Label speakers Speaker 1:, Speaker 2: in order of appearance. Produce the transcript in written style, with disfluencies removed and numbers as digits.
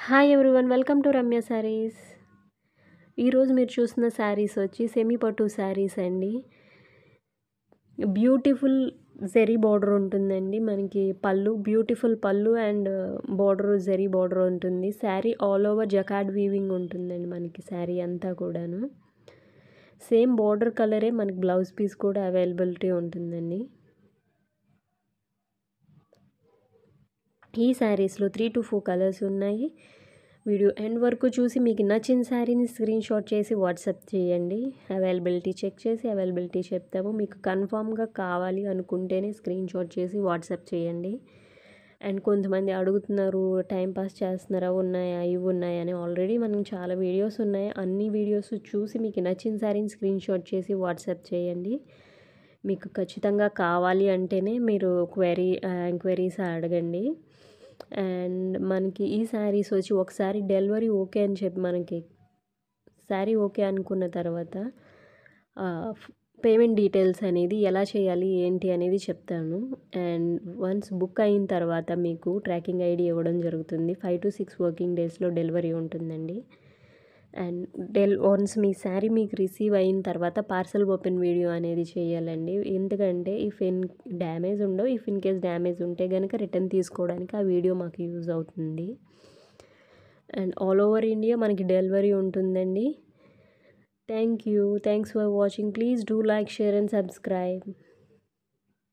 Speaker 1: Hi everyone, welcome to Ramya saris. ఈరోజు మీరు చూస్తున్న శారీస్ వచ్చి సెమీ పట్టు శారీస్ అండి. బ్యూటిఫుల్ జెరీ బార్డర్ ఉంటుందండి. మనకి పళ్ళు బ్యూటిఫుల్ పళ్ళు అండ్ బార్డర్ జెరీ బార్డర్ ఉంటుంది. Sari all over jacquard weaving ఉంటుందండి. మనకి శారీ అంతా కూడాను సేమ్ బార్డర్ కలరే మనకి బ్లౌజ్ పీస్ కూడా అవైలబిలిటీ ఉంటుందండి. ఈ శారీస్లో 3 to 4 కలర్స్ ఉన్నాయి. వీడియో ఎండ్ వరకు చూసి మీకు నచ్చిన శారీని స్క్రీన్ షాట్ చేసి వాట్సాప్ చేయండి. అవైలబిలిటీ చెక్ చేసి అవైలబిలిటీ చెప్తాము. మీకు కన్ఫామ్గా కావాలి అనుకుంటేనే స్క్రీన్ షాట్ చేసి వాట్సాప్ చేయండి. అండ్ కొంతమంది అడుగుతున్నారు, టైంపాస్ చేస్తున్నారా, ఉన్నాయా ఇవి ఉన్నాయా అని. ఆల్రెడీ మనం చాలా వీడియోస్ ఉన్నాయి. అన్ని వీడియోస్ చూసి మీకు నచ్చిన శారీని స్క్రీన్ షాట్ చేసి వాట్సాప్ చేయండి. మీకు ఖచ్చితంగా కావాలి అంటేనే మీరు ఎంక్వైరీస్ అడగండి. అండ్ మనకి ఈ శారీస్ వచ్చి ఒకసారి డెలివరీ ఓకే అని చెప్పి మనకి శారీ ఓకే అనుకున్న తర్వాత పేమెంట్ డీటెయిల్స్ అనేది ఎలా చేయాలి ఏంటి అనేది చెప్తాను. అండ్ వన్స్ బుక్ అయిన తర్వాత మీకు ట్రాకింగ్ ఐడి ఇవ్వడం జరుగుతుంది. 5 to 6 వర్కింగ్ డేస్లో డెలివరీ ఉంటుందండి. అండ్ వన్స్ మీ శారీ మీకు రిసీవ్ అయిన తర్వాత పార్సల్ ఓపెన్ వీడియో అనేది చేయాలండి. ఎందుకంటే డ్యామేజ్ ఉండవు. ఇన్ కేస్ డ్యామేజ్ ఉంటే కనుక రిటర్న్ తీసుకోవడానికి ఆ వీడియో మాకు యూజ్ అవుతుంది. అండ్ ఆల్ ఓవర్ ఇండియా మనకి డెలివరీ ఉంటుందండి. Thanks for watching. Please do like, share and subscribe.